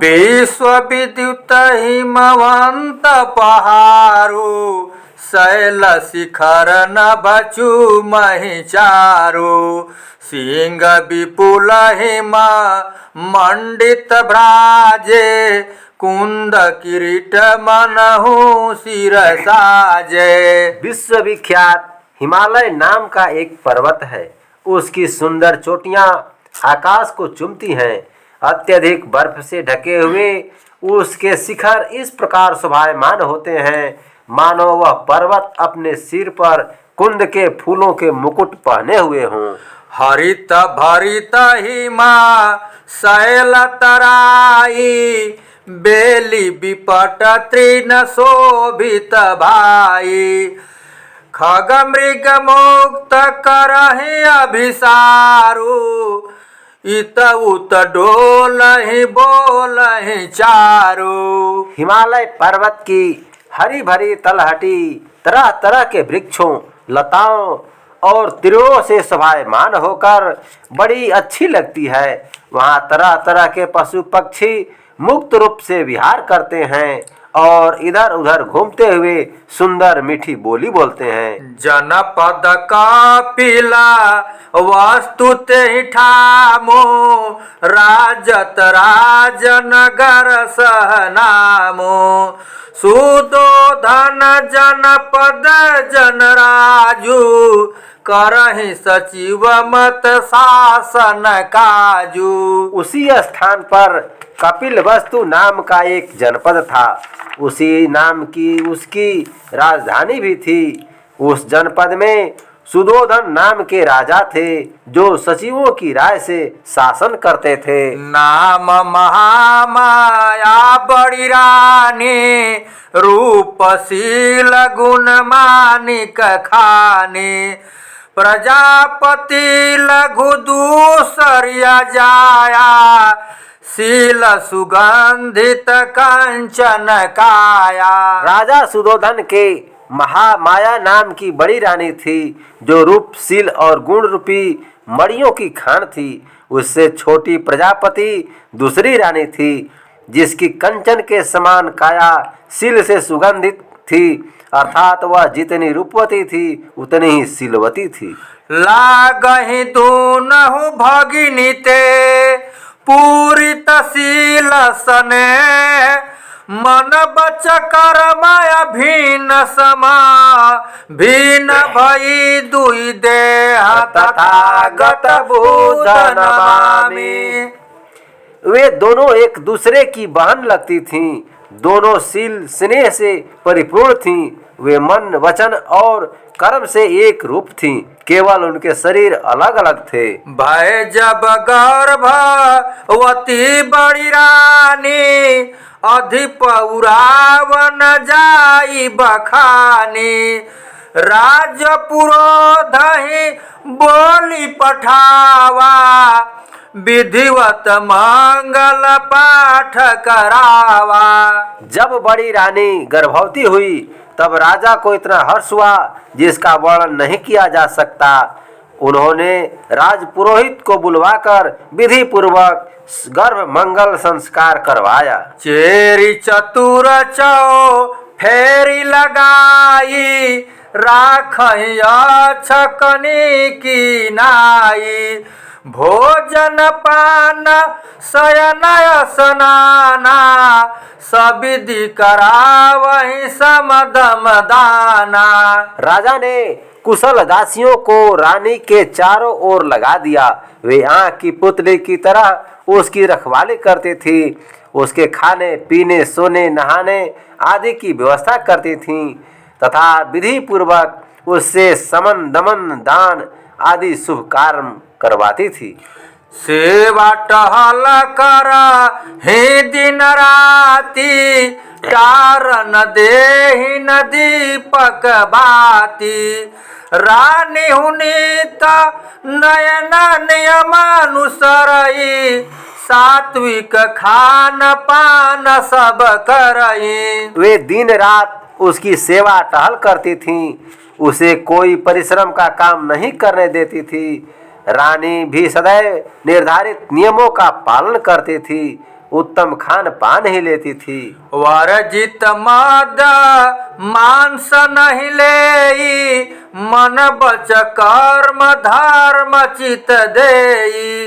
विश्वविद्युत हिमवंत पहाड़ू शैल शिखर नभचू महिचारू सिंह विपुल him मंडित भ्राजे कुंद किरीट मनहु सिर साजे। विश्वविख्यात हिमालय नाम का एक पर्वत है। उसकी सुंदर चोटियां आकाश को चूमती हैं। अत्यधिक बर्फ से ढके हुए उसके शिखर इस प्रकार शोभायमान होते हैं मानो वह पर्वत अपने सिर पर कुंद के फूलों के मुकुट पहने हुए हों। हरित भरित हिमा शैल तराई बेली विपट तृण शोभित भाई खग मृग मुक्त करहि अभिसारू इत उत डोलहि बोलहि चारू। हिमालय पर्वत की हरी भरी तलहटी तरह तरह के वृक्षों लताओं और तिरों से शोभायमान होकर बड़ी अच्छी लगती है। वहाँ तरह तरह के पशु पक्षी मुक्त रूप से विहार करते हैं और इधर उधर घूमते हुए सुंदर मीठी बोली बोलते हैं। जनपद कपिला वस्तुते ठामो राजत राजनगर सहनामो सुदोधन जनपद जनराजू करहि सचिव मत शासन काजू। उसी स्थान पर कपिल वस्तु नाम का एक जनपद था। उसी नाम की उसकी राजधानी भी थी। उस जनपद में सुदोधन नाम के राजा थे जो सचिवों की राय से शासन करते थे। नाम महामाया बड़ी रानी रूपशील गुण मानिक खानी प्रजापति लघु दूसरिया जाया शील सुगंधित कंचन काया। राजा सुदोधन के महामाया नाम की बड़ी रानी थी जो रूपशील और गुण रूपी मणियों की खान थी। उससे छोटी प्रजापति दूसरी रानी थी जिसकी कंचन के समान काया शील से सुगंधित थी अर्थात वह जितनी रूपवती थी उतनी ही शीलवती थी। लागहि दूनहु भगिनी ते पूरित शील सने मन बच कर माया भीन समा भीन भई दुई देह तथागत बुध नमामि। वे दोनों एक दूसरे की बहन लगती थीं। दोनों शील स्नेह से परिपूर्ण थीं। वे मन वचन और कर्म से एक रूप थीं। केवल उनके शरीर अलग अलग थे। भय जब गर्भवती बड़ी रानी अधिप उरावन जाई बखानी राजपुरोधहि बोली पठावा विधिवत मंगल पाठ करावा। जब बड़ी रानी गर्भवती हुई तब राजा को इतना हर्ष हुआ जिसका वर्णन नहीं किया जा सकता। उन्होंने राजपुरोहित को बुलवाकर विधि पूर्वक गर्भ मंगल संस्कार करवाया। चेरी चतुर चौ फेरी लगाई राखहि छकनी की नाई भोजन पान शयन स्नाना सविधि करावहि समदम दाना। राजा ने कुशल दासियों को रानी के चारों ओर लगा दिया। वे आँख की पुतली की तरह उसकी रखवाली करती थी। उसके खाने पीने सोने नहाने आदि की व्यवस्था करती थीं तथा विधि पूर्वक उससे समन दमन दान आदि शुभ कार्य करवाती थी। सेवा टहल कर हे दिन राती कारण देहि न दीपक बाती रानी हुनीत नयन नियमानुसरई सात्विक खान पान सब करई। वे दिन रात उसकी सेवा टहल करती थीं। उसे कोई परिश्रम का काम नहीं करने देती थी। रानी भी सदैव निर्धारित नियमों का पालन करती थी, उत्तम खान पान ही लेती थी। वर्जित मद मांस नहीं लेई, मन बच कर्म धर्म चित देई।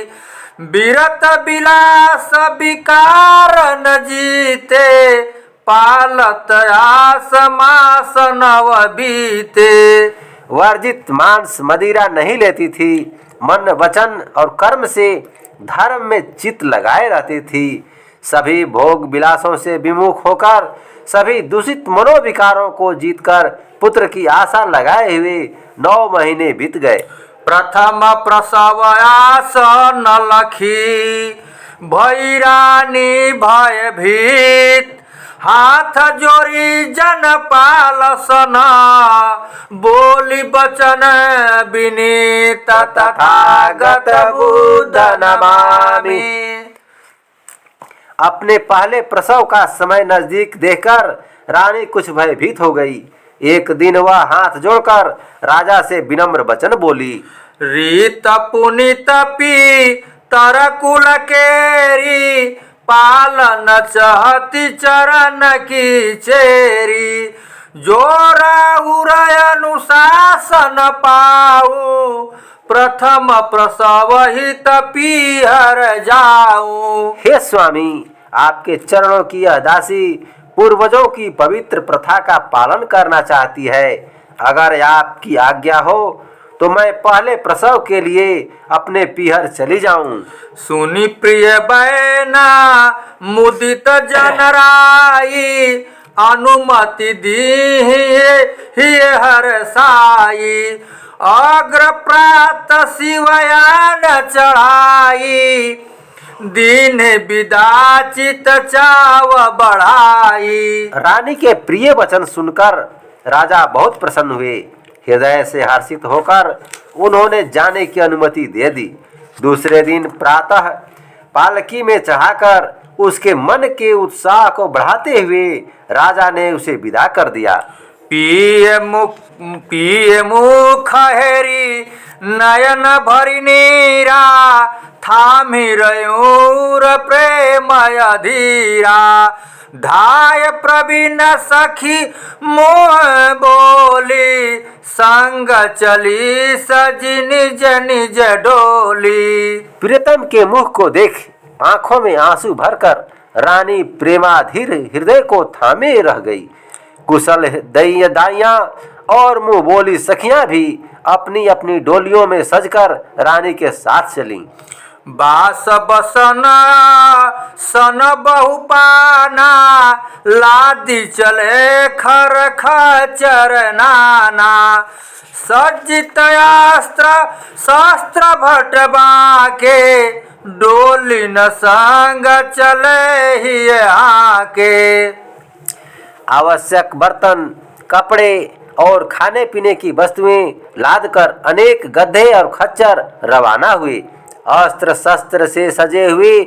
विरत विलास विकार न जीते, पालत आस मास नव बीते। वर्जित मांस मदिरा नहीं लेती थी, मन वचन और कर्म से धर्म में चित लगाए रहती थी। सभी भोग विलासों से विमुख होकर, सभी दूषित मनोविकारों को जीतकर पुत्र की आशा लगाए हुए 9 महीने बीत गए। प्रथम प्रसव आस न लखी, भई रानी भय भीत। हाथ जोड़ी जन पालसन, बोली बचन विनीत। तथागत बुद्ध नमामि। अपने पहले प्रसव का समय नजदीक देखकर रानी कुछ भयभीत हो गई। एक दिन वह हाथ जोड़कर राजा से विनम्र वचन बोली। रीत पुनित पी तरकुल केरी, पालन चाहती चरण की चेरी। जोरा उरय अनुशासन पाऊ, प्रथम प्रसव हित पीहर जाऊं। हे स्वामी, आपके चरणों की यह दासी पूर्वजों की पवित्र प्रथा का पालन करना चाहती है। अगर आपकी आज्ञा हो तो मैं पहले प्रसव के लिए अपने पीहर चली जाऊं। सुनी प्रिय बैना मुदित जनराई, अनुमति दी ही हर साई। अग्र प्रात शिवयान चढ़ाई, दीन विदा चित चाव बढ़ाई। रानी के प्रिय वचन सुनकर राजा बहुत प्रसन्न हुए। हृदय से हर्षित होकर उन्होंने जाने की अनुमति दे दी। दूसरे दिन प्रातः पालकी में चढ़ाकर उसके मन के उत्साह को बढ़ाते हुए राजा ने उसे विदा कर दिया। पिए मुख हेरी नयन भरि नीरा, थामी रयूर प्रेम अधीरा। धाय प्रवीण सखी मोह बोली, संग चली सजी निज निज डोली। प्रियतम के मुख को देख आंखों में आंसू भरकर रानी प्रेमाधीर हृदय को थामे रह गई। कुशल दाइयां और मुंह बोली सखियां भी अपनी अपनी डोलियों में सजकर रानी के साथ चलीं। बास बसना सन बहुपाना, लादी चले खर खचर नाना। सज्जित अस्त्र शस्त्र भट बाके, डोली न संग चले ही आके। आवश्यक बर्तन, कपड़े और खाने पीने की वस्तुएं लादकर अनेक गधे और खच्चर रवाना हुए। अस्त्र शस्त्र से सजे हुए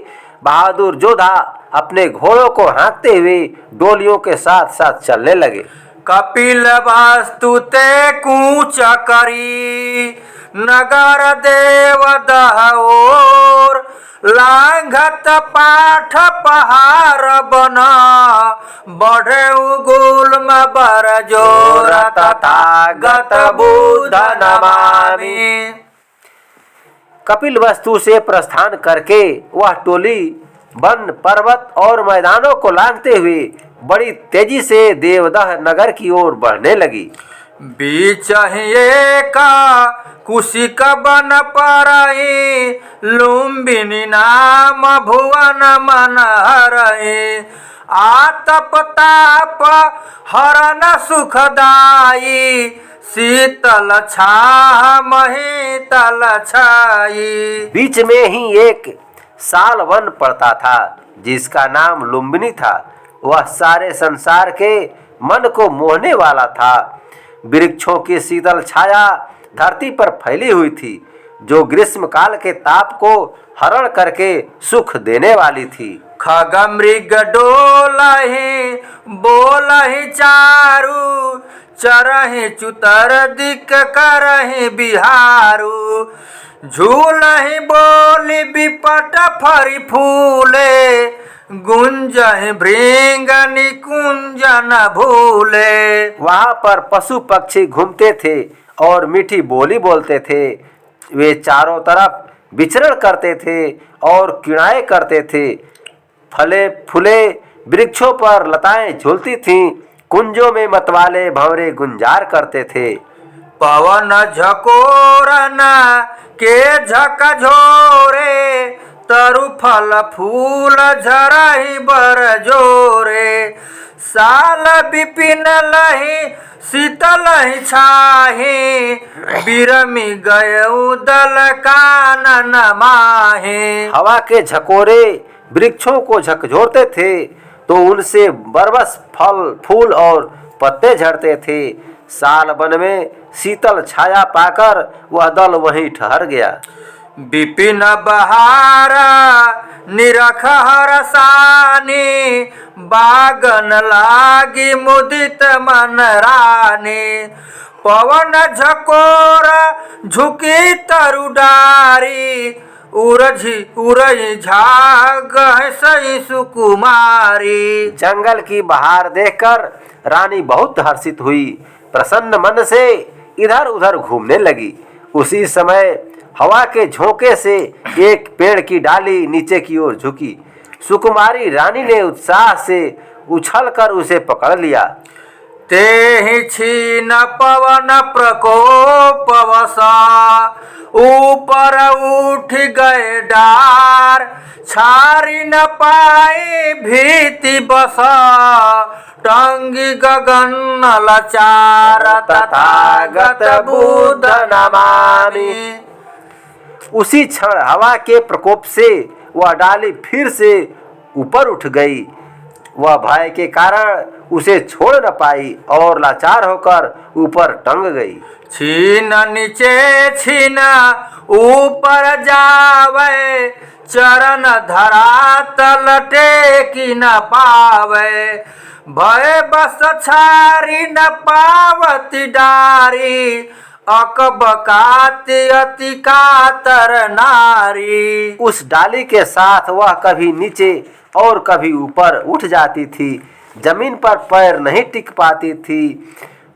बहादुर योद्धा अपने घोड़ों को हाँकते हुए डोलियों के साथ साथ चलने लगे। कपिल वस्तु ते कूच करी, नगर देव दहोर। लांघत पाठ पहाड़ बना, बढ़े गुल्म बर जोर। तथागत बुद्ध नमामि। कपिल वस्तु से प्रस्थान करके वह टोली वन पर्वत और मैदानों को लांघते हुए बड़ी तेजी से देवदह नगर की ओर बढ़ने लगी। बीच का कुशिक बन परई, लुम्बिनी नाम भुवन मन हरई। आतप ताप हरन सुखदाई, शीतल छाह महीतल छाई। बीच में ही एक साल वन पड़ता था जिसका नाम लुम्बिनी था। वह सारे संसार के मन को मोहने वाला था। वृक्षों की शीतल छाया धरती पर फैली हुई थी, जो ग्रीष्म काल के ताप को हरण करके सुख देने वाली थी। खग मृग डोलहि बोलहि चारु, चरहि चुतर दिक करहि बिहारू। झूलहि बोली विपट फरी फूले, गुंजहि भृंग निकुंज न भूले। वहाँ पर पशु पक्षी घूमते थे और मीठी बोली बोलते थे। वे चारों तरफ विचरण करते थे और किणाए करते थे। फले फूले वृक्षों पर लताएं झूलती थीं। कुंजों में मतवाले भंवरे गुंजार करते थे। पवन झकोरन के झकझोरे, तरु फल फूल झरहि बर जोरे। साल विपिन लहि शीतल छाही, बिरमी गयउ दल कानन माही। हवा के झकोरे वृक्षों को झकझोरते थे तो उनसे बरबस फल फूल और पत्ते झड़ते थे। साल वन में शीतल छाया पाकर वह दल वहीं ठहर गया। विपिन बहारा निरख हरसानी, बागन लागी मुदित मन रानी। पवन झकोर झुकी तरु डारी, उरझी झाग सही सुकुमारी। जंगल की बहार देखकर रानी बहुत हर्षित हुई। प्रसन्न मन से इधर उधर घूमने लगी। उसी समय हवा के झोंके से एक पेड़ की डाली नीचे की ओर झुकी। सुकुमारी रानी ने उत्साह से उछलकर उसे पकड़ लिया। तेहि छीन पवन प्रकोप वसा, ऊपर उठ गए डार। छारी न पाई भीति बसा, टंगी गगन लाचार। तथागत बुद्ध नमामि। उसी क्षण हवा के प्रकोप से वह डाली फिर से ऊपर उठ गई। वह भय के कारण उसे छोड़ न पाई और लाचार होकर ऊपर टंग गई। छीन नीचे छीन ऊपर जावे, चरण धरा तल टेकी न पावे। भय बस छारी न पावती डारी, अकबकाती अति कातर नारी। उस डाली के साथ वह कभी नीचे और कभी ऊपर उठ जाती थी। जमीन पर पैर नहीं टिक पाती थी।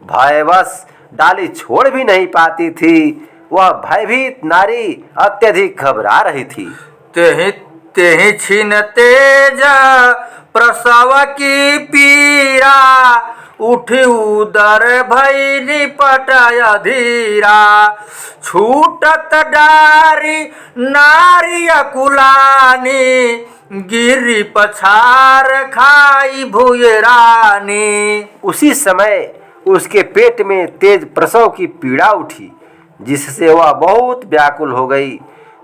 भयवश डाली छोड़ भी नहीं पाती थी। वह भयभीत नारी अत्यधिक घबरा रही थी। तेहि छीन तेज प्रसव की पीरा, उठी उदर भई निपट अधीरा। छूटत डारी नारी अकुलानी, गिरी पछार खाई भूये रानी। उसी समय उसके पेट में तेज प्रसव की पीड़ा उठी, जिससे वह बहुत व्याकुल हो गई।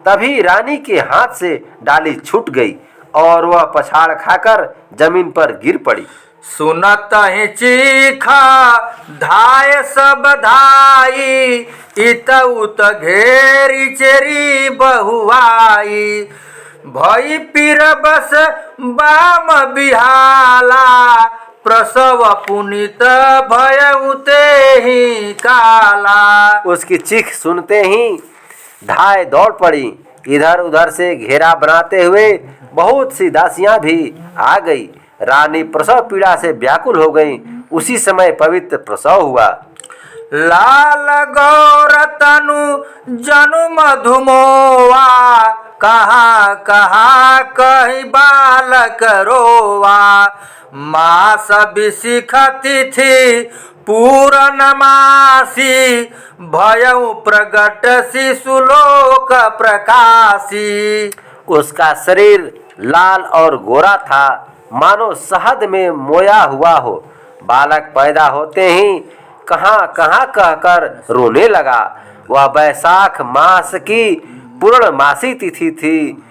तभी रानी के हाथ से डाली छूट गई और वह पछाड़ खाकर जमीन पर गिर पड़ी। सुनत ही चीखा धाय सब धाई, इत उत घेरी चेरी बहुआई। भई पीर बस बाम बिहाला, प्रसव पुनित भयउते ही काला। उसकी चीख सुनते ही धाय दौड़ पड़ी। इधर उधर से घेरा बनाते हुए बहुत सी दासियां भी आ गई। रानी प्रसव पीड़ा से व्याकुल हो गई। उसी समय पवित्र प्रसव हुआ। लाल गौर तनु जनु मधुमोवा, कहाँ कहाँ कही बालक रोवा। मास बिसिखती थी पूरन मासी, भयउ प्रगट शिशुलोक प्रकाशी। उसका शरीर लाल और गोरा था, मानो शहद में मोया हुआ हो। बालक पैदा होते ही कहाँ कहाँ कहकर रोने लगा। वह बैसाख मास की पूर्णमासी तिथि थी,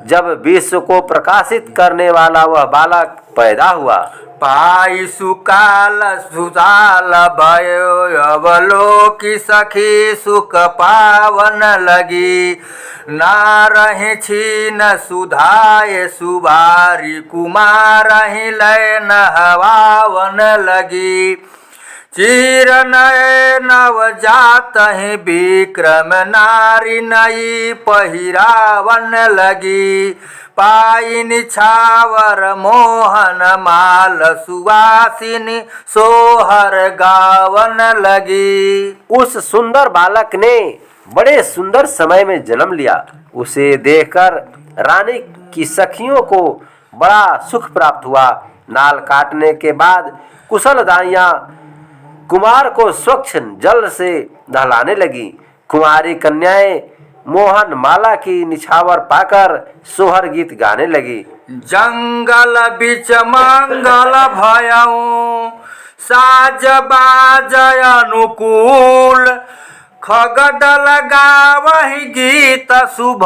जब विश्व को प्रकाशित करने वाला वह बालक पैदा हुआ। पाई सुकाल सुजाल भयो, अवलोकी सखी सुख पावन लगी। ना रहे छीन सुधाए सुबारी, कुमार लय नहवावन लगी। चीर नए नवजात ही विक्रम नारी नई पहिरावन लगी। पाई निछावर मोहन माल सुवासिनी सोहर गावन लगी। उस सुंदर बालक ने बड़े सुंदर समय में जन्म लिया। उसे देखकर रानी की सखियों को बड़ा सुख प्राप्त हुआ। नाल काटने के बाद कुशलदाइयां कुमार को स्वच्छ जल से नहलाने लगी। कुमारी कन्याएं मोहन माला की निछावर पाकर सोहर गीत गाने लगी। जंगल बिच मंगल भयऊ साज बाज अनुकूल। खगडल गावहि गीत शुभ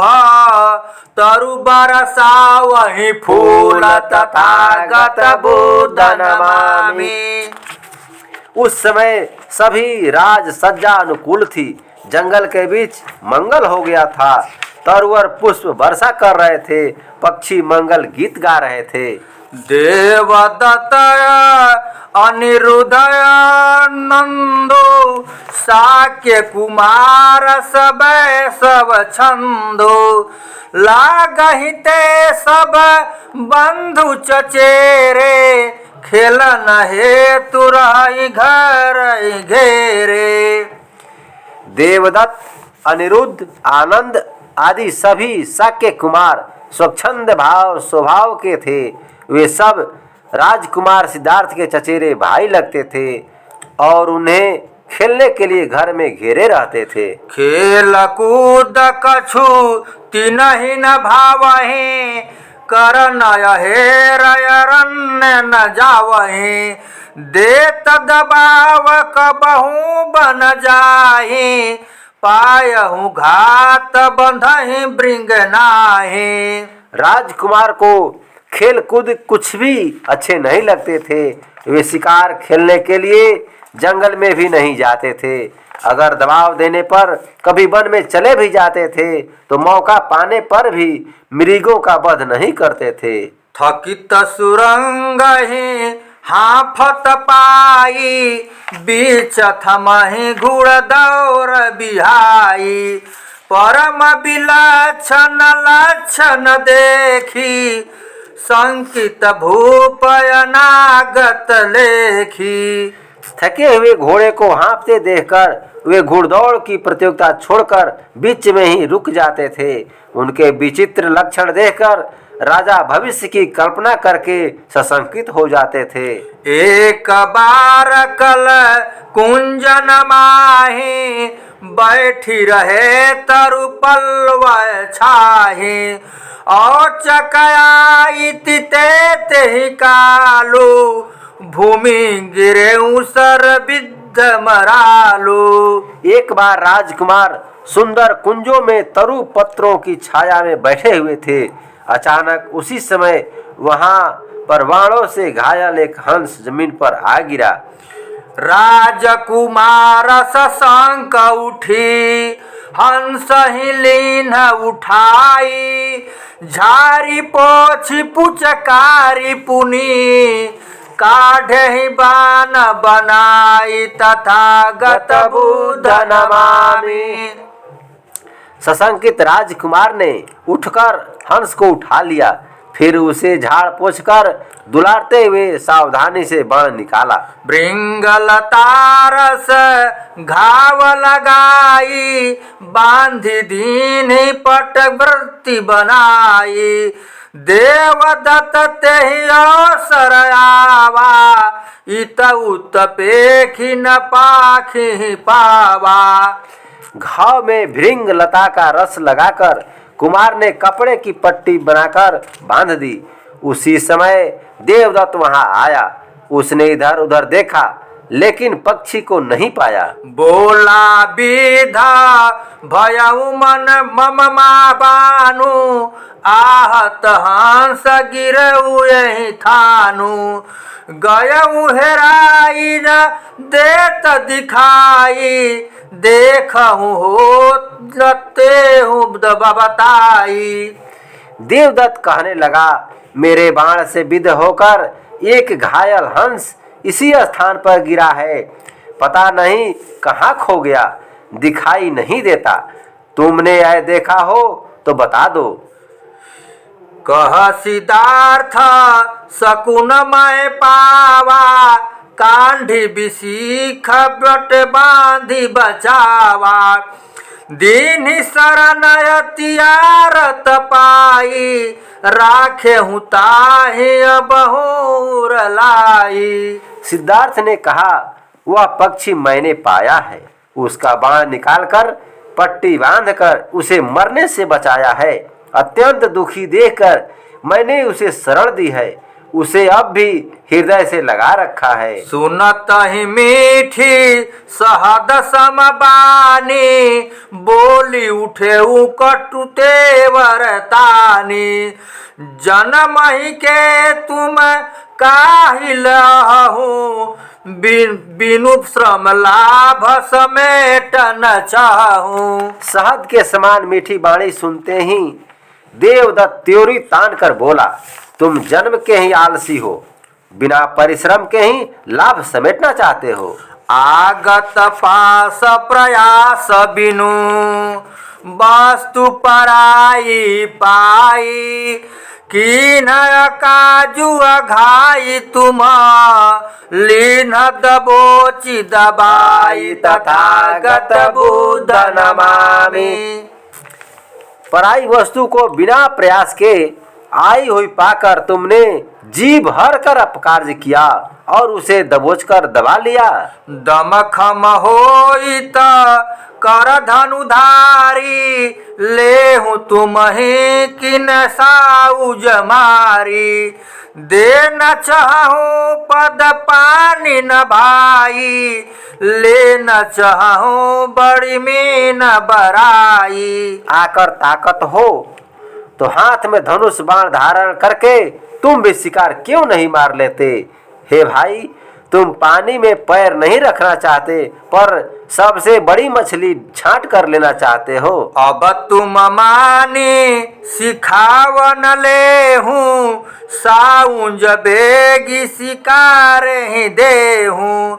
तरु बरसावहि फूल तथागत बुद्ध नमामि। उस समय सभी राज सज्जा अनुकूल थी। जंगल के बीच मंगल हो गया था। तरुवर पुष्प वर्षा कर रहे थे। पक्षी मंगल गीत गा रहे थे। देवदत्त अनिरुदय नंदो साक्य कुमार सबे सब छंदो। लागहि ते सब बंधु चचेरे खेलन हेतु रहि घर घेरे। देवदत्त, अनिरुद्ध, आनंद आदि सभी साक्य कुमार स्वच्छंद भाव स्वभाव के थे। वे सब राजकुमार सिद्धार्थ के चचेरे भाई लगते थे और उन्हें खेलने के लिए घर में घेरे रहते थे। खेल कूद कछु तिनहि न भावहि कर नय हेरण्य न जावहि। देत दबाव कबहू बन जाहि पायहु घात बंधहि ब्रिंग नाहि। राजकुमार को खेल कूद कुछ भी अच्छे नहीं लगते थे। वे शिकार खेलने के लिए जंगल में भी नहीं जाते थे। अगर दबाव देने पर कभी वन में चले भी जाते थे तो मौका पाने पर भी मृगों का वध नहीं करते थे। थकित सुरंग ही हाफत पाई बीच थमहि घुड़ दौर बिहाई। परम विलक्षण लक्षण देखी संकित भूप अनागत लेखी। थके हुए घोड़े को हाँफते देखकर वे घुड़दौड़ की प्रतियोगिता छोड़कर बीच में ही रुक जाते थे। उनके विचित्र लक्षण देखकर राजा भविष्य की कल्पना करके सशंकित हो जाते थे। एक बार कल कुंजन माही बैठी रहे तरु पल्लव छाही। और चकयाई ते ही कालू भूमि गिरे उसर विद्ध मरालू। एक बार राजकुमार सुंदर कुंजों में तरु पत्रों की छाया में बैठे हुए थे। अचानक उसी समय वहां पर बाणों से घायल एक हंस जमीन पर आ गिरा। राजकुमार शशंक उठी हंस ही लीन उठाई। झारी पोछी पुचकारी पुनी काढ़े ही बाण बनाई तथागत बुद्ध नमामि। सशंकित राजकुमार ने उठकर हंस को उठा लिया। फिर उसे झाड़ पोंछकर दुलारते हुए सावधानी से बाण निकाला। भृंगल तारस घाव लगाई बांधी दीनी पट वृत्ति बनाई। देवदत्त तेहि अवसर आवा इत उत पेखी न पाखी पावा। घाव में भृंग लता का रस लगाकर कुमार ने कपड़े की पट्टी बनाकर बांध दी। उसी समय देवदत्त वहां आया। उसने इधर उधर देखा लेकिन पक्षी को नहीं पाया। बोला विधा भयउ मन मम बानु आहत हंस गिरऊ यही थानु। गयऊ हेराई न देत दिखाई देखहु होते हूँ बताई। देवदत्त कहने लगा, मेरे बाण से विद्ध होकर एक घायल हंस इसी स्थान पर गिरा है। पता नहीं कहाँ खो गया, दिखाई नहीं देता। तुमने यह देखा हो तो बता दो। कह सिद्धार्थ शकुन मैं पावा, कांढी बिसीख बट बांधी बचावा। दीन शरण अतियारत पाई, राखे हूँ ताहि बहुर लाई। सिद्धार्थ ने कहा, वह पक्षी मैंने पाया है, उसका बाण निकालकर पट्टी बांधकर उसे मरने से बचाया है। अत्यंत दुखी देखकर मैंने उसे शरण दी है, उसे अब भी हृदय से लगा रखा है। सुनत ही मीठी सहद समबानी, बोली उठे कटुते वरतानी। जन्म ही के तुम काहि लहु, बिनु श्रम लाभ समेट न चाहूं। शहद के समान मीठी बाणी सुनते ही देवदत्त त्योरी तान कर बोला, तुम जन्म के ही आलसी हो, बिना परिश्रम के ही लाभ समेटना चाहते हो। आगत पास प्रयास बिनु, वस्तु पराई पाई। कीन काजू घाई तुम, लीन दबोची दबाई। तथागत बुद्ध नमामि। पराई वस्तु को बिना प्रयास के आई हुई पाकर तुमने जी भर कर अपकार्य किया और उसे दबोचकर दबा लिया। दमखम होई त कर धनुधारी, लेहु तुम्हें किन साउज मारी। दे न चाहूं पद पानी न भाई, ले न चाहूं बड़ी मीन बराई। आकर ताकत हो तो हाथ में धनुष बाण धारण करके तुम भी शिकार क्यों नहीं मार लेते। हे भाई, तुम पानी में पैर नहीं रखना चाहते, पर सबसे बड़ी मछली छांट कर लेना चाहते हो। अब तुम मानी सिखावन ले हूँ, साउंज बेगी शिकार ही दे हूँ।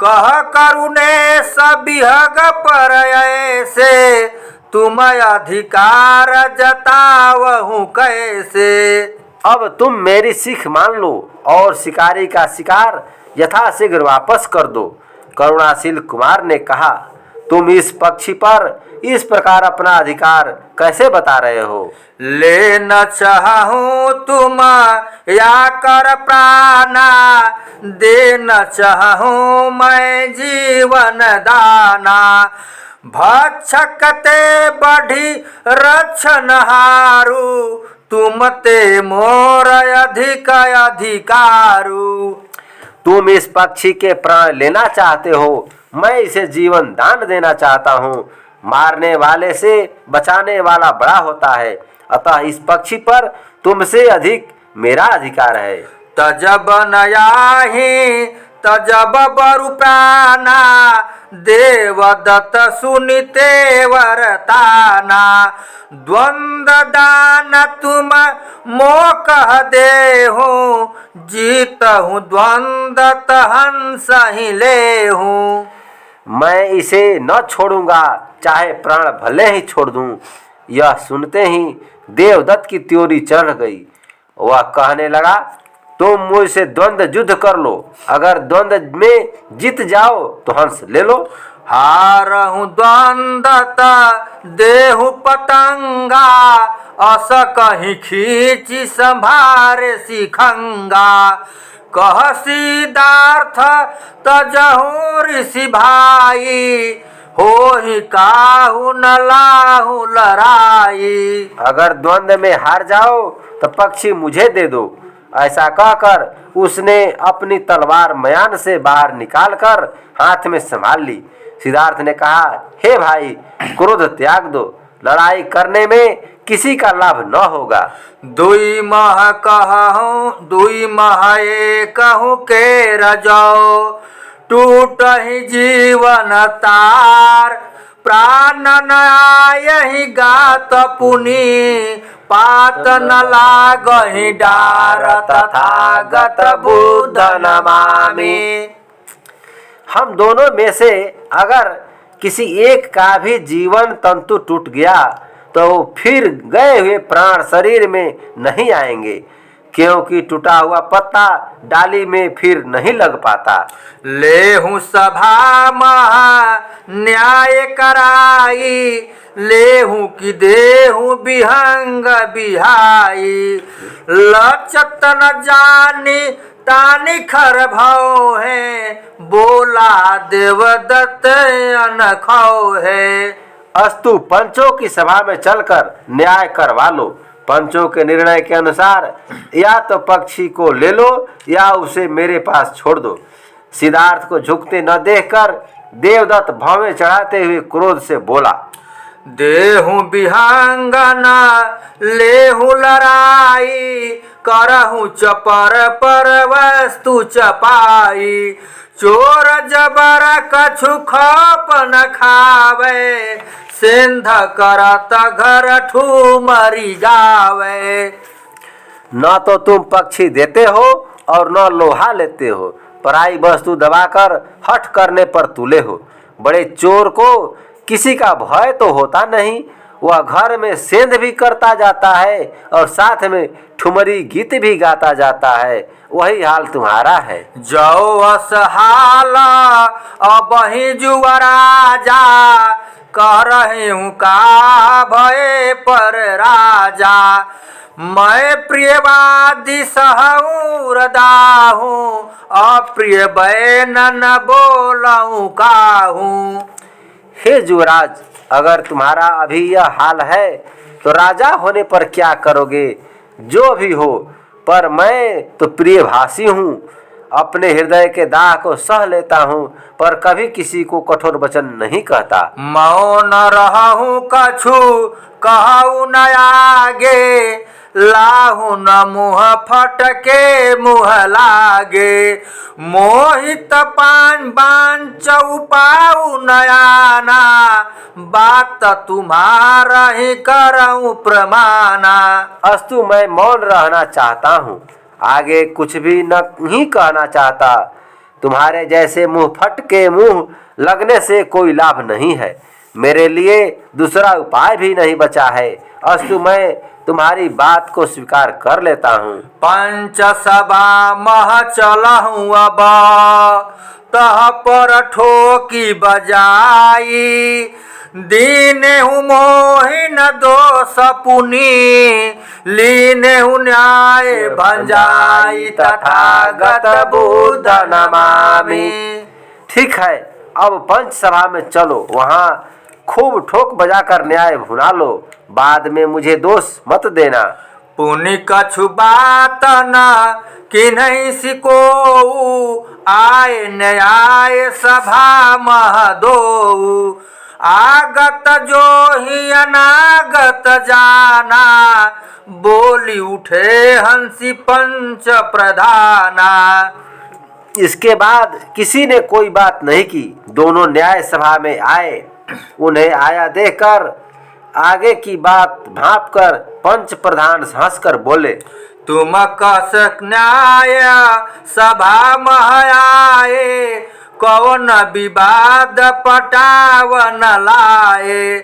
कह करुणे सबिहग पर ऐसे, तुम अधिकार जतावहु कैसे। अब तुम मेरी सीख मान लो और शिकारी का शिकार यथाशीघ्र वापस कर दो। करुणाशील कुमार ने कहा, तुम इस पक्षी पर इस प्रकार अपना अधिकार कैसे बता रहे हो। ले न चाहूं तुम या कर प्राणा, दे न चाहूं मैं जीवन दाना। भक्षकते बढ़ी रक्षण हारू, तुम ते मोर अधिक अधिकारू। तुम इस पक्षी के प्राण लेना चाहते हो, मैं इसे जीवन दान देना चाहता हूँ। मारने वाले से बचाने वाला बड़ा होता है, अतः इस पक्षी पर तुमसे अधिक मेरा अधिकार है। तजब नयाहि तजब बरु प्राणा, देवदत्त सुनिते वरताना। द्वंद दान तुम मोकह देहु, जीतहु द्वंद हंस ही लेहु। मैं इसे न छोड़ूंगा, चाहे प्राण भले ही छोड़ दूं। यह सुनते ही देवदत्त की त्योरी चढ़ गई। वह कहने लगा, तुम मुझसे द्वंद युद्ध कर लो, अगर द्वंद में जीत जाओ तो हंस ले लो। हारहु द्वंदत देहु पतंगा, अस कहीं खींची संभारे सिखंगा। कह सिद्धार्थ तजहु ऋषि भाई, होहि काहु न लाहु लड़ाई। अगर द्वंद में हार जाओ तो पक्षी मुझे दे दो। ऐसा कहकर उसने अपनी तलवार मयान से बाहर निकालकर हाथ में संभाल ली। सिद्धार्थ ने कहा, हे भाई, क्रोध त्याग दो, लड़ाई करने में किसी का लाभ न होगा। दुई मह कहूँ दुई मह कहूँ के रजो, टूट ही जीवन तार। प्राण न आयहि गात पुनि, पात न लागहि डार। तथागत बुद्ध नमामि। हम दोनों में से अगर किसी एक का भी जीवन तंतु टूट गया तो फिर गए हुए प्राण शरीर में नहीं आएंगे, क्योंकि टूटा हुआ पत्ता डाली में फिर नहीं लग पाता। लेहु सभा महा न्याय कराई, लेहु की देहु विहंग बिहाई। लचत न जानी तानी खर भव है, बोला देवदत्त अनखौ है। अस्तु पंचों की सभा में चलकर न्याय करवा लो। पंचों के निर्णय के अनुसार या तो पक्षी को ले लो या उसे मेरे पास छोड़ दो। सिद्धार्थ को झुकते न देखकर देवदत्त भौवें चढ़ाते हुए क्रोध से बोला, देहु विहंगना लेहु लड़ाई, करहु चपर पर वस्तु चपाई। चोर जबर कछु खप न खावे, सिंध करत घर ठूमरी जावे। न तो तुम पक्षी देते हो और न लोहा लेते हो, पराई वस्तु दबाकर हठ करने पर तुले हो। बड़े चोर को किसी का भय तो होता नहीं, वह घर में सेंध भी करता जाता है और साथ में ठुमरी गीत भी गाता जाता है। वही हाल तुम्हारा है। जो असहाला अब ही जुवराजा, कह रहे हूँ का भय पर राजा। मैं प्रियवादी सहूँ रदाहू, अप्रिय बैन न बोलूँ काहूँ। हे युवराज, अगर तुम्हारा अभी यह हाल है तो राजा होने पर क्या करोगे? जो भी हो, पर मैं तो प्रिय भाषी हूँ, अपने हृदय के दाह को सह लेता हूँ, पर कभी किसी को कठोर वचन नहीं कहता। मौन रहूं कछु कहूँ न आगे, लाहू न मुँह फटके मुँह लागे। मोहित पान बान चौपाऊ नयाना, बात तुम्हारा ही करऊं प्रमाना। अस्तु मैं मौन रहना चाहता हूँ, आगे कुछ भी नहीं कहना चाहता। तुम्हारे जैसे मुंह फट के मुंह लगने से कोई लाभ नहीं है, मेरे लिए दूसरा उपाय भी नहीं बचा है। अस्तु मैं तुम्हारी बात को स्वीकार कर लेता हूँ। पंच सभा मह चलहूँ अब, तह पर ठोकी बजाई। दीने हूँ मोहिन दोष पुनी, लीने हूँ न्याय भंजाई। तथागत बुद्ध नमामि। ठीक है, अब पंच सभा में चलो, वहाँ खूब ठोक बजाकर न्याय भुना लो, बाद में मुझे दोष मत देना। पुनि कछु बात न कि नहीं सिको, आए न्याय सभा मह दो। आगत जो ही अनागत जाना, बोली उठे हंसी पंच प्रधाना। इसके बाद किसी ने कोई बात नहीं की। दोनों न्याय सभा में आए। उन्हें आया देखकर आगे की बात भांपकर पंच प्रधान हंसकर बोले, तुम कस न्याय सभा मह आए, कौन विवाद पटावन लाए।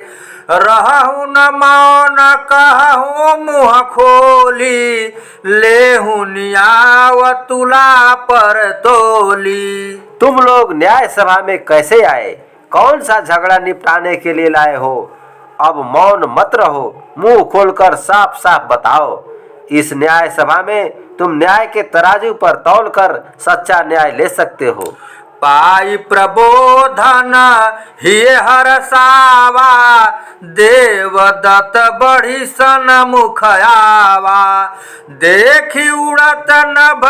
रहूं न मौन कहूँ मुँह खोली, लेहू न्याय तुला पर तोली। तुम लोग न्याय सभा में कैसे आए? कौन सा झगड़ा निपटाने के लिए लाए हो? अब मौन मत रहो, मुंह खोलकर साफ साफ बताओ। इस न्याय सभा में तुम न्याय के तराजू पर तौल कर सच्चा न्याय ले सकते हो। पाई प्रबोधन हिय हरसावा, देवदत्त बढ़ी सन मुख आवा। देखी उड़त नभ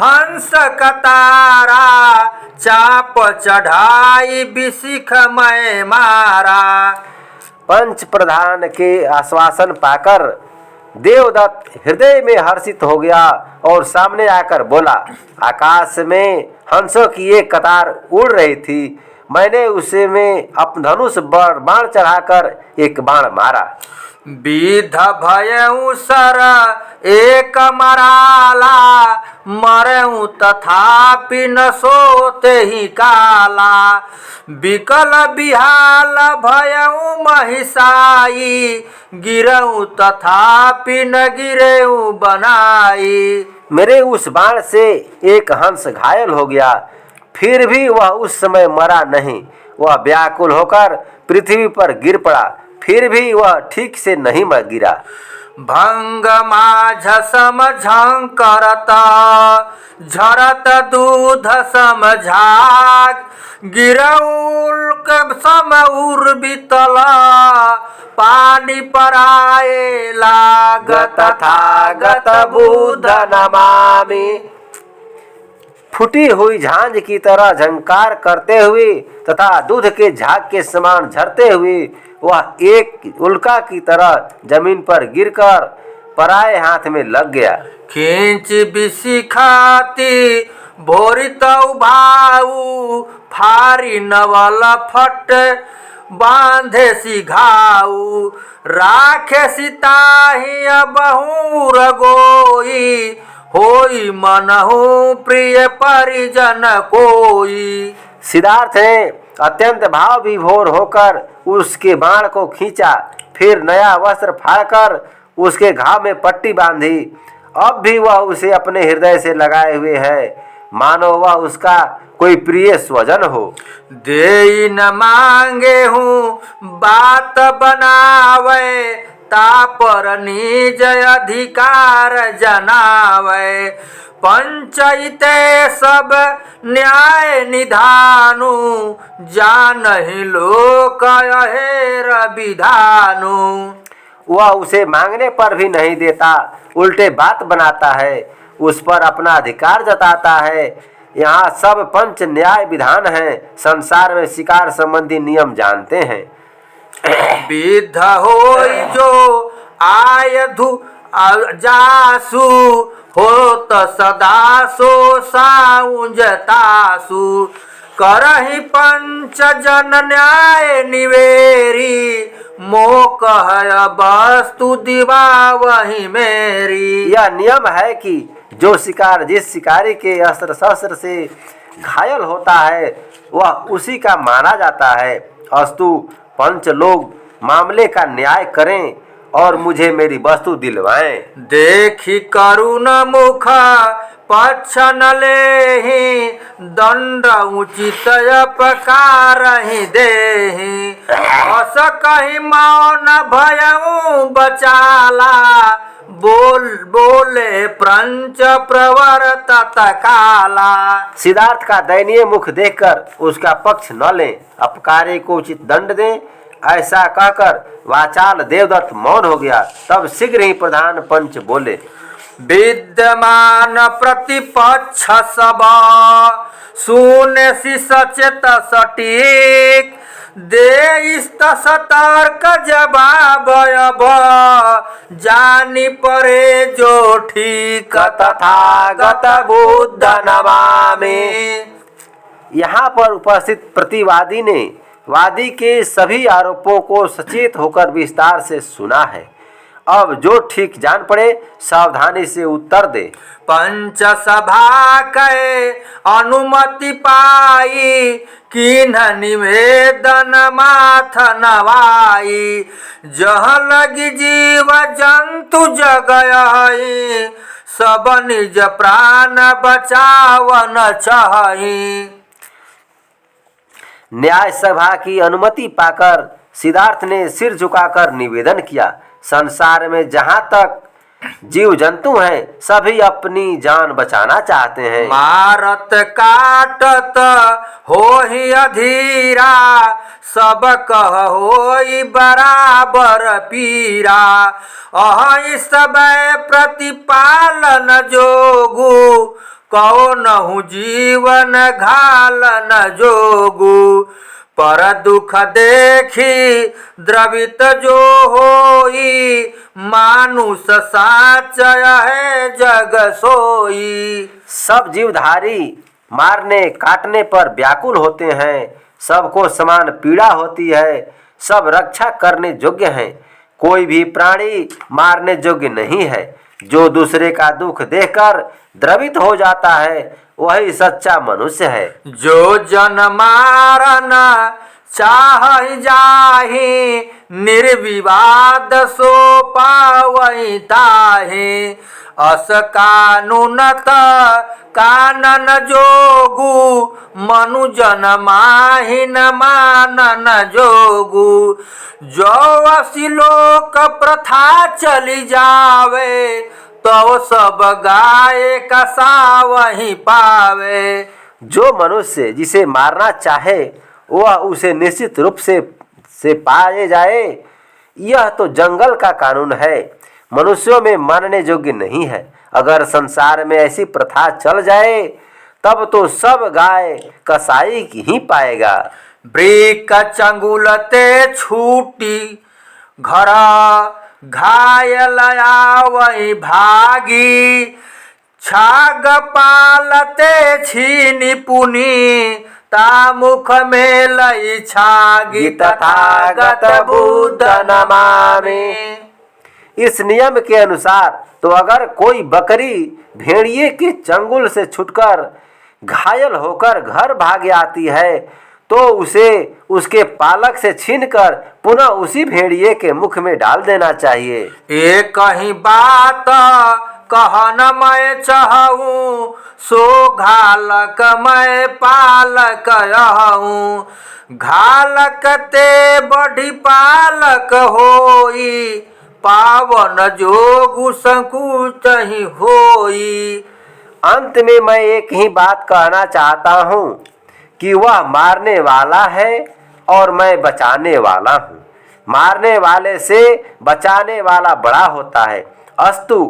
हंस कतारा, चाप चढ़ाई बिसिख मैं मारा। पंच प्रधान के आश्वासन पाकर देवदत्त हृदय में हर्षित हो गया और सामने आकर बोला, आकाश में हंसों की एक कतार उड़ रही थी, मैंने उसे में अपना धनुष बाण चढ़ाकर एक बाण मारा। विध भयउ सर एक मराला, मरऊ गिरऊं तथापि न सोते ही काला। बिकल बिहाल भयऊं महिषाई, गिरऊं तथापि न गिरेऊं बनाई। मेरे उस बाण से एक हंस घायल हो गया, फिर भी वह उस समय मरा नहीं। वह व्याकुल होकर पृथ्वी पर गिर पड़ा, फिर भी वह ठीक से नहीं गिरा। भंग माझ सम झंकरत, झरत दूध सम झाग। गिरऊल सम उर बितल, पानी पराए लागत तथागत बुद्ध नमामि। फूटी हुई झांझ की तरह झंकार करते हुए तथा दूध के झाग के समान झरते हुए वह एक उल्का की तरह जमीन पर गिरकर पराए हाथ में लग गया। खींच बिसिखाती भोरित भाऊ, फारी नवल फट बांधे सिघाऊ। राखे सिताही बहुर गोई, होई मनहु प्रिय परिजन कोई। सिद्धार्थ ने अत्यंत भाव विभोर होकर उसके बाण को खींचा, फिर नया वस्त्र फाड़कर उसके घाव में पट्टी बांधी। अब भी वह उसे अपने हृदय से लगाए हुए है, मानो वह उसका कोई प्रिय स्वजन हो। देई न मांगे हूँ बात बनावे, तापर निज अधिकार जनावे। पंचायते सब न्याय निधानु, जानहि लोक अहेर विधानु। वह उसे मांगने पर भी नहीं देता, उल्टे बात बनाता है, उस पर अपना अधिकार जताता है। यहाँ सब पंच न्याय विधान है, संसार में शिकार संबंधी नियम जानते हैं। विध होई जो आयधु जासु, होत सदा सो साउंजतासु। करहि पंच जन न्याय निवेरी, मोक है वस्तु दिवा वही मेरी। यह नियम है कि जो शिकार जिस शिकारी के अस्त्र शस्त्र से घायल होता है वह उसी का माना जाता है। अस्तु पंच लोग मामले का न्याय करें और मुझे मेरी वस्तु दिलवाएं। देखी करुण मुख पक्ष न लेहि, दंड उचित अपकार ही देहि। अस कहि मौन भयऊ बचाला, बोले प्रंच प्रवर्तत काला। सिद्धार्थ का दयनीय मुख देखकर उसका पक्ष न लें, अपकारी को उचित दंड दें, ऐसा कहकर वाचाल देवदत्त मौन हो गया। तब शीघ्र ही प्रधान पंच बोले, विद्यमान प्रतिपक्ष सब सुने सी सचेत सटीक। दे सतर्क जवाब अब, जानी परे जो ठीक। तथागत बुद्ध नमामि। यहाँ पर उपस्थित प्रतिवादी ने वादी के सभी आरोपों को सचेत होकर विस्तार से सुना है। अब जो ठीक जान पड़े सावधानी से उत्तर दे। पंच सभा के अनुमति पाई, किन्ह निवेदन माथ नवाई। जह लगी जीव जंतु जगई, सब निज प्राण बचावन चाही। न्याय सभा की अनुमति पाकर सिद्धार्थ ने सिर झुकाकर निवेदन किया, संसार में जहाँ तक जीव जंतु हैं सभी अपनी जान बचाना चाहते हैं। मारत काटत होहि अधीरा, सब कह होई बराबर पीरा। अहि सब प्रतिपालन जोगु, कौनहु जीवन घालन जोगु। पर दुख देखी द्रवित जो होई, मानुष साचय है जग सोई। सब जीवधारी मारने काटने पर व्याकुल होते हैं, सबको समान पीड़ा होती है, सब रक्षा करने योग्य हैं, कोई भी प्राणी मारने योग्य नहीं है। जो दूसरे का दुख देखकर द्रवित हो जाता है वही सच्चा मनुष्य है। जो जन मारन चाह जाहि निर्विवाद सो पावई ताहि। अस कानूनत कानन जोगु मनु जन माहि न मानन जोगु। जो असी लोक प्रथा चली जावे तो सब गाय कसा वही पावे। जो मनुष्य जिसे मारना चाहे वह उसे निश्चित रूप से पाए जाए, यह तो जंगल का कानून है, मनुष्यों में मानने योग्य नहीं है। अगर संसार में ऐसी प्रथा चल जाए तब तो सब गाय कसाई की ही पाएगा। वृक चंगुलते छूटी घर घायल आवई भागी। छाग पालते छीनि पुनि ता मुख में लई छागी। तथागत बुद्ध नमामि। इस नियम के अनुसार तो अगर कोई बकरी भेड़िए के चंगुल से छुटकर घायल होकर घर भाग आती है तो उसे उसके पालक से छीनकर पुनः उसी भेड़िए के मुख में डाल देना चाहिए। एक कहीं बात कहन मैं चाहूँ सो घालक मैं पालक रहूँ। घालक ते बढ़ी पालक होई पावन जोगु संकुच ही होई। अंत में मैं एक ही बात कहना चाहता हूँ कि वह मारने वाला है और मैं बचाने वाला हूँ। मारने वाले से बचाने वाला बड़ा होता है, अस्तु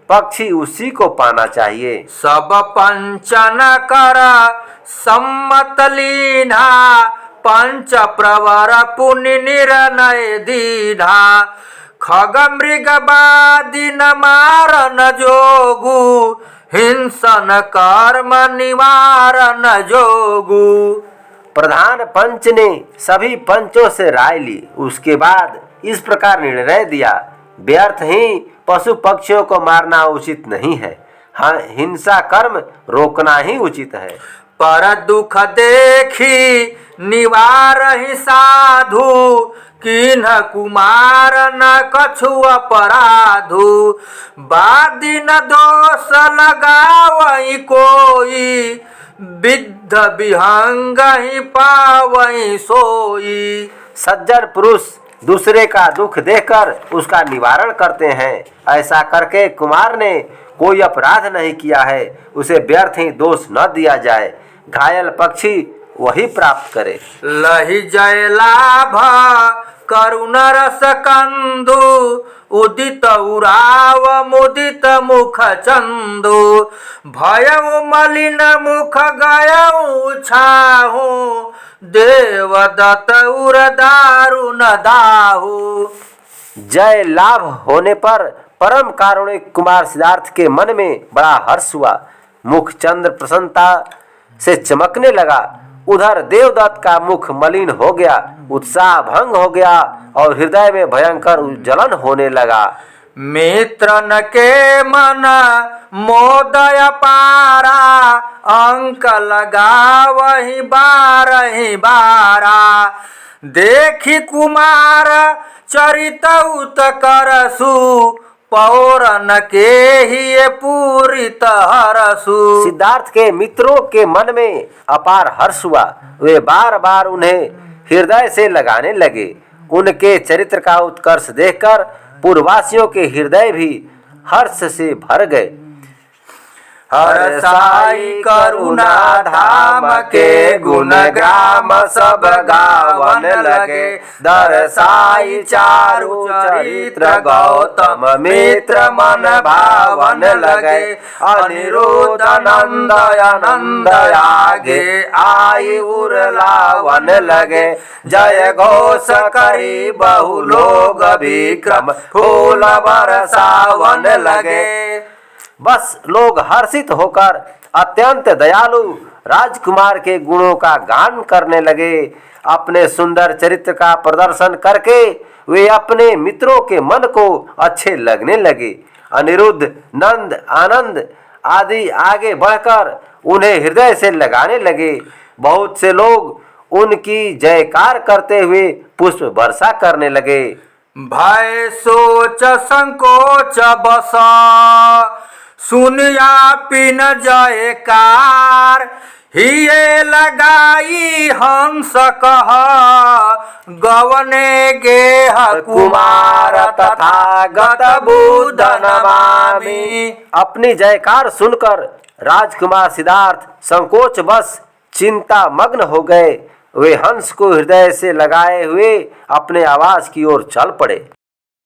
पक्षी उसी को पाना चाहिए। सब पंचन कर सम्मत लीना पंच प्रवर पुनि निर्णय दीना। खग मृग बादि न मारन जोगु हिंसन कर्म निवारण जोगु। प्रधान पंच ने सभी पंचों से राय ली। उसके बाद इस प्रकार निर्णय दिया, व्यर्थ ही पशु पक्षियों को मारना उचित नहीं है, हाँ हिंसा कर्म रोकना ही उचित है। पर दुख देखी निवारहि साधु किन्ह कुमार न कछु अपराधु। बादि न दोष लगावई कोई विद्ध विहंग ही पावई सोई। सज्जन पुरुष दूसरे का दुख देखकर उसका निवारण करते हैं। ऐसा करके कुमार ने कोई अपराध नहीं किया है, उसे व्यर्थ ही दोष न दिया जाए। घायल पक्षी वही प्राप्त करे। लहि जय लाभ करुण रस कंदु उदित उराव मुदित मुख चंदु। भयउ मलिन मुख गयउ छाहु देवदत्त उर दारुण दाहु। जय लाभ होने पर परम कारुणिक कुमार सिद्धार्थ के मन में बड़ा हर्ष हुआ। मुख चंद्र प्रसन्नता से चमकने लगा। उधर देवदत्त का मुख मलिन हो गया, उत्साह भंग हो गया और हृदय में भयंकर जलन होने लगा। मित्रन के मन मोदय पारा अंक लगावहि बारहि बारा। देखी कुमार चरित उत करसु पौरन के ही पूरित हरसु। सिद्धार्थ के मित्रों के मन में अपार हर्ष हुआ। वे बार बार उन्हें हृदय से लगाने लगे। उनके चरित्र का उत्कर्ष देखकर पूर्ववासियों के हृदय भी हर्ष से भर गए। हरसाई करुणा धाम के गुण ग्राम सब गावन लगे। दरसाई चारु चरित्र गौतम मित्र मन भावन लगे। अनिरुद्ध नंद आगे आई उरलावन लगे। जय घोष करी बहु लोग विक्रम फूल बरसावन लगे। बस लोग हर्षित होकर अत्यंत दयालु राजकुमार के गुणों का गान करने लगे। अपने सुंदर चरित्र का प्रदर्शन करके वे अपने मित्रों के मन को अच्छे लगने लगे। अनिरुद्ध, नंद, आनंद आदि आगे बढ़कर उन्हें हृदय से लगाने लगे। बहुत से लोग उनकी जयकार करते हुए पुष्प वर्षा करने लगे। भय सोच संकोच बस सुनिया पिन जयकार, हिये लगाई हंस कह गवने गेह कुमार तथागत बुद्ध नमामि। अपनी जयकार सुनकर राजकुमार सिद्धार्थ संकोच बस चिंता मग्न हो गए। वे हंस को हृदय से लगाए हुए अपने आवास की ओर चल पड़े।